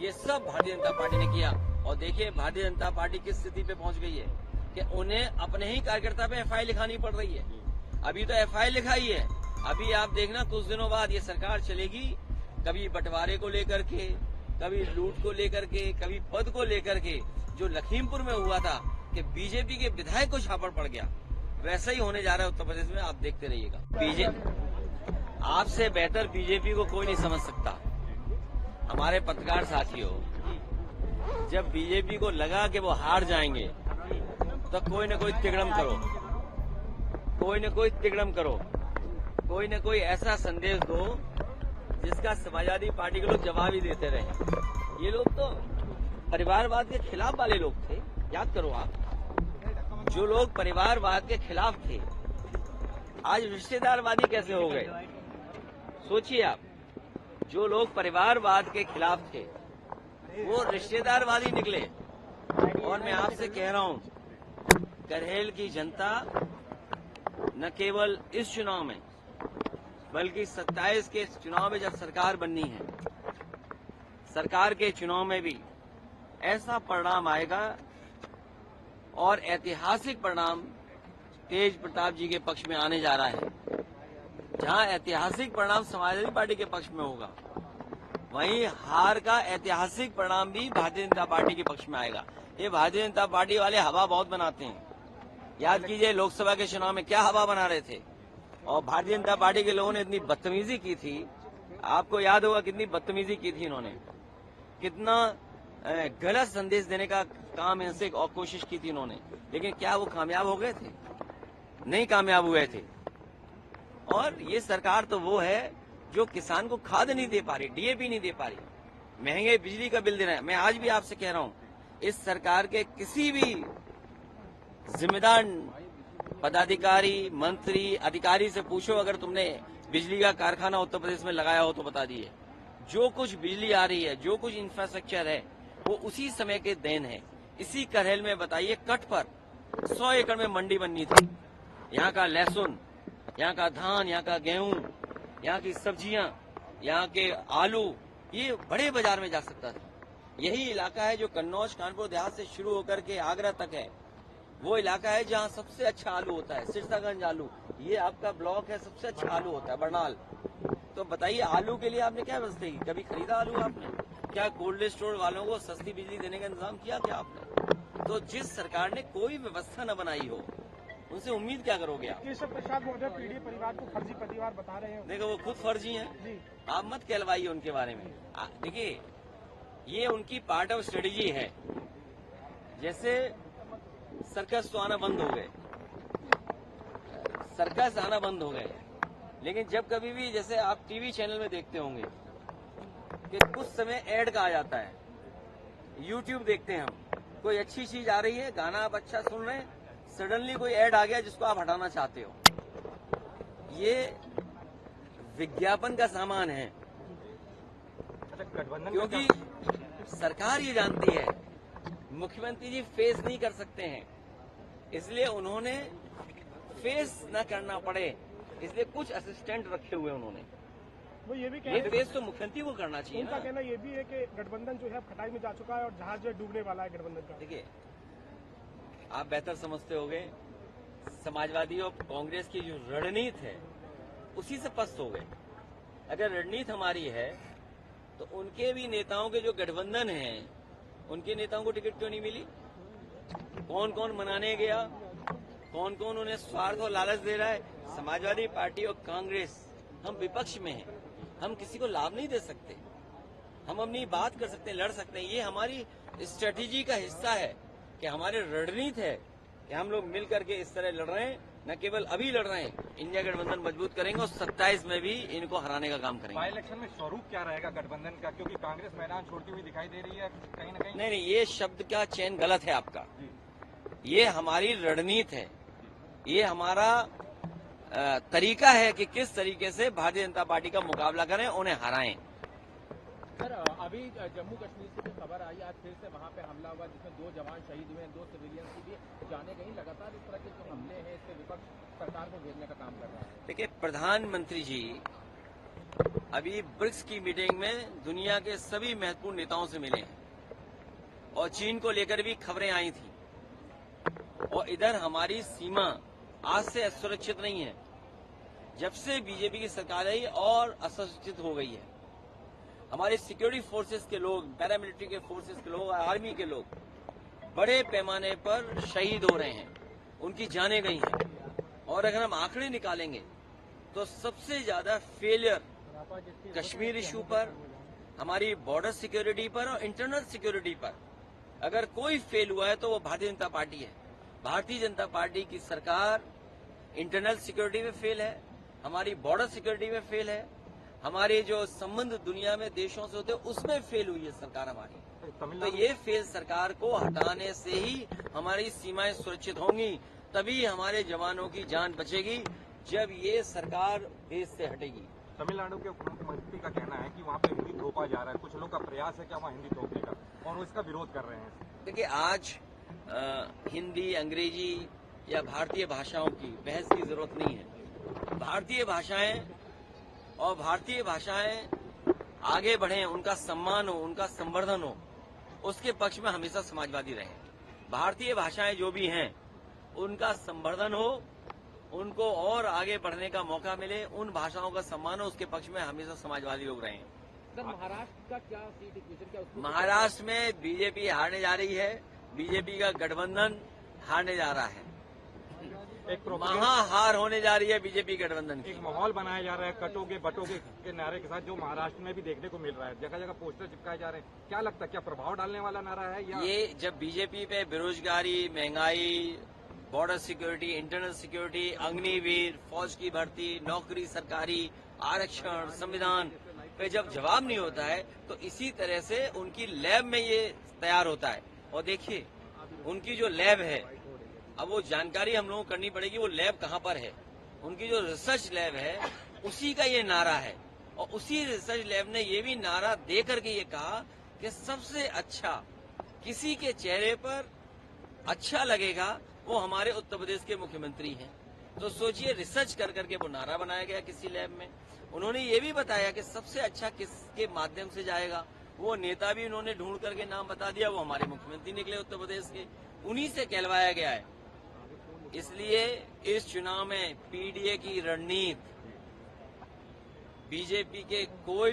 ये सब भारतीय जनता पार्टी ने किया। और देखिए भारतीय जनता पार्टी किस स्थिति पे पहुंच गई है कि उन्हें अपने ही कार्यकर्ता पे एफआईआर लिखानी पड़ रही है। अभी तो एफआईआर लिखाई है, अभी आप देखना कुछ दिनों बाद ये सरकार चलेगी, कभी बंटवारे को लेकर के, कभी लूट को लेकर के, कभी पद को लेकर के। जो लखीमपुर में हुआ था कि बीजेपी के विधायक को छापड़ पड़ गया, वैसा ही होने जा रहा है उत्तर प्रदेश में। आप देखते रहिएगा। बीजेपी आपसे बेहतर बीजेपी को कोई नहीं समझ सकता। हमारे पत्रकार साथियों, जब बीजेपी को लगा कि वो हार जाएंगे तो कोई न कोई तिगड़म करो, कोई न कोई तिगड़म करो, कोई न कोई ऐसा संदेश दो जिसका समाजवादी पार्टी के लोग जवाब ही देते रहे। ये लोग तो परिवारवाद के खिलाफ वाले लोग थे, याद करो आप। जो लोग परिवारवाद के खिलाफ थे आज रिश्तेदारवादी कैसे हो गए, सोचिए आप। जो लोग परिवारवाद के खिलाफ थे वो रिश्तेदारवादी निकले। और मैं आपसे कह रहा हूं, करहेल की जनता न केवल इस चुनाव में बल्कि 27 के चुनाव में जब सरकार बननी है, सरकार के चुनाव में भी ऐसा परिणाम आएगा और ऐतिहासिक परिणाम तेज प्रताप जी के पक्ष में आने जा रहा है। जहां ऐतिहासिक परिणाम समाजवादी पार्टी के पक्ष में होगा, वहीं हार का ऐतिहासिक परिणाम भी भारतीय जनता पार्टी के पक्ष में आएगा। ये भारतीय जनता पार्टी वाले हवा बहुत बनाते हैं। याद कीजिए लोकसभा के चुनाव में क्या हवा बना रहे थे, और भारतीय जनता पार्टी के लोगों ने इतनी बदतमीजी की थी। आपको याद होगा कितनी बदतमीजी की थी इन्होंने, कितना गलत संदेश देने का काम इनसे और कोशिश की थी इन्होंने। लेकिन क्या वो कामयाब हो गए थे? नहीं कामयाब हुए थे। और ये सरकार तो वो है जो किसान को खाद नहीं दे पा रही, डीएपी नहीं दे पा रही, महंगे बिजली का बिल दे रहे हैं। मैं आज भी आपसे कह रहा हूं, इस सरकार के किसी भी जिम्मेदार पदाधिकारी, मंत्री, अधिकारी से पूछो, अगर तुमने बिजली का कारखाना उत्तर प्रदेश में लगाया हो तो बता दिए। जो कुछ बिजली आ रही है, जो कुछ इंफ्रास्ट्रक्चर है, वो उसी समय के देन है। इसी करहेल में बताइए, कट पर 100 एकड़ में मंडी बननी थी। यहाँ का लहसुन, यहाँ का धान, यहाँ का गेहूं, यहाँ की सब्जियां, यहाँ के आलू, ये बड़े बाजार में जा सकता था। यही इलाका है जो कन्नौज कानपुर देहात से शुरू होकर के आगरा तक है। वो इलाका है जहाँ सबसे अच्छा आलू होता है, सिरसागंज आलू। ये आपका ब्लॉक है, सबसे अच्छा आलू होता है, बरनाल। तो बताइए आलू के लिए आपने क्या व्यवस्था की? कभी खरीदा आलू आपने? क्या कोल्ड स्टोर वालों को सस्ती बिजली देने का इंतजाम किया क्या आपने? तो जिस सरकार ने कोई व्यवस्था न बनाई हो, उनसे उम्मीद क्या करोगे आप? केशव प्रसाद महोदय पीढ़ी परिवार को फर्जी परिवार बता रहे हैं। देखो वो खुद फर्जी हैं, आप मत कहलवाइए उनके बारे में। देखिए ये उनकी पार्ट ऑफ स्ट्रेटेजी है। जैसे सर्कस तो आना बंद हो गए, सर्कस आना बंद हो गए, लेकिन जब कभी भी जैसे आप टीवी चैनल में देखते होंगे कि कुछ समय ऐड का आ जाता है, यूट्यूब देखते हैं हम, कोई अच्छी चीज आ रही है, गाना आप अच्छा सुन रहे हैं, सडनली कोई ऐड आ गया जिसको आप हटाना चाहते हो। ये विज्ञापन का सामान है, क्योंकि सरकार ये जानती है मुख्यमंत्री जी फेस नहीं कर सकते हैं, इसलिए उन्होंने फेस न करना पड़े, इसलिए कुछ असिस्टेंट रखे हुए उन्होंने। वो ये भी ये फेस तो मुख्यमंत्री को करना चाहिए। उनका कहना ये भी है कि गठबंधन जो है खटाई में जा चुका है और जहाज जो है डूबने वाला है गठबंधन का। देखिए आप बेहतर समझते होंगे, समाजवादी और कांग्रेस की जो रणनीति है उसी से पस्त हो गए। अगर रणनीति हमारी है तो उनके भी नेताओं के जो गठबंधन है, उनके नेताओं को टिकट क्यों नहीं मिली? कौन कौन मनाने गया, कौन कौन उन्हें स्वार्थ और लालच दे रहा है? समाजवादी पार्टी और कांग्रेस, हम विपक्ष में हैं, हम किसी को लाभ नहीं दे सकते, हम अपनी बात कर सकते हैं, लड़ सकते हैं। ये हमारी स्ट्रेटेजी का हिस्सा है कि हमारे रणनीति है कि हम लोग मिल करके इस तरह लड़ रहे हैं, न केवल अभी लड़ रहे हैं, इंडिया गठबंधन मजबूत करेंगे और 27 में भी इनको हराने का काम करेंगे। बाई इलेक्शन में स्वरूप क्या रहेगा गठबंधन का, क्योंकि कांग्रेस मैदान छोड़ती हुई दिखाई दे रही है कहीं न कहीं? नहीं, ये शब्द का चयन गलत है आपका। ये हमारी रणनीति है, ये हमारा तरीका है कि किस तरीके से भारतीय जनता पार्टी का मुकाबला करें, उन्हें हराएं। सर अभी जम्मू कश्मीर से जो खबर आई, आज फिर से वहां पे हमला हुआ जिसमें 2 जवान शहीद हुए हैं, 2 सिविलियंस की भी जाने गई। लगातार इस तरह के जो हमले हैं इससे विपक्ष सरकार को घेरने का काम कर रहा है। देखिए प्रधानमंत्री जी अभी ब्रिक्स की मीटिंग में दुनिया के सभी महत्वपूर्ण नेताओं से मिले हैं और चीन को लेकर भी खबरें आई थी। और इधर हमारी सीमा आज से असुरक्षित नहीं है। जब से बीजेपी की सरकार आई और असुरक्षित हो गई है। हमारे सिक्योरिटी फोर्सेस के लोग, पैरामिलिट्री के फोर्सेस के लोग, आर्मी के लोग बड़े पैमाने पर शहीद हो रहे हैं, उनकी जानें गई हैं। और अगर हम आंकड़े निकालेंगे तो सबसे ज्यादा फेलियर कश्मीर इशू पर, हमारी बॉर्डर सिक्योरिटी पर और इंटरनल सिक्योरिटी पर अगर कोई फेल हुआ है तो वो भारतीय जनता पार्टी है। भारतीय जनता पार्टी की सरकार इंटरनल सिक्योरिटी में फेल है, हमारी बॉर्डर सिक्योरिटी में फेल है, हमारे जो संबंध दुनिया में देशों से होते हैं उसमें फेल हुई है सरकार हमारी। तो ये फेल सरकार को हटाने से ही हमारी सीमाएं सुरक्षित होंगी, तभी हमारे जवानों की जान बचेगी, जब ये सरकार देश से हटेगी। तमिलनाडु के उप मुख्यमंत्री का कहना है कि वहाँ पे हिंदी थोपा जा रहा है, कुछ लोग का प्रयास है क्या वहाँ हिंदी थोपने का, और वो इसका विरोध कर रहे हैं। देखिए, आज हिंदी, अंग्रेजी या भारतीय भाषाओं की बहस की जरूरत नहीं है। भारतीय भाषाएं और भारतीय भाषाएं आगे बढ़े, उनका सम्मान हो, उनका संवर्धन हो, उसके पक्ष में हमेशा समाजवादी रहे। भारतीय भाषाएं जो भी हैं उनका संवर्धन हो, उनको और आगे बढ़ने का मौका मिले, उन भाषाओं का सम्मान हो, उसके पक्ष में हमेशा समाजवादी लोग रहे हैं। सर, महाराष्ट्र का क्या सीट इक्वेशन, क्या उसको महाराष्ट्र में बीजेपी हारने जा रही है, बीजेपी का गठबंधन हारने जा रहा है, एक महाहार होने जा रही है बीजेपी गठबंधन की। एक माहौल बनाया जा रहा है कटोगे बटोगे के नारे के साथ, जो महाराष्ट्र में भी देखने को मिल रहा है। जगह जगह पोस्टर चिपकाए जा रहे हैं। क्या लगता है, क्या प्रभाव डालने वाला नारा है या ये जब बीजेपी पे बेरोजगारी, महंगाई, border security, internal security, Agniveer, फौज की भर्ती, नौकरी सरकारी, आरक्षण, संविधान पे जब जवाब नहीं होता है तो इसी तरह से उनकी लैब में ये तैयार होता है। और देखिए, उनकी जो लैब है, अब वो जानकारी हम लोगों को करनी पड़ेगी वो लैब कहाँ पर है। उनकी जो रिसर्च लैब है उसी का ये नारा है, और उसी रिसर्च लैब ने ये भी नारा दे करके ये कहा कि सबसे अच्छा किसी के चेहरे पर अच्छा लगेगा वो हमारे उत्तर प्रदेश के मुख्यमंत्री हैं। तो सोचिए, रिसर्च कर करके वो नारा बनाया गया किसी लैब में। उन्होंने ये भी बताया कि सबसे अच्छा किसके माध्यम से जाएगा, वो नेता भी उन्होंने ढूंढ करके नाम बता दिया, वो हमारे मुख्यमंत्री निकले उत्तर प्रदेश के, उन्हीं से कहलवाया गया है। इसलिए इस चुनाव में पीडीए की रणनीति बीजेपी के कोई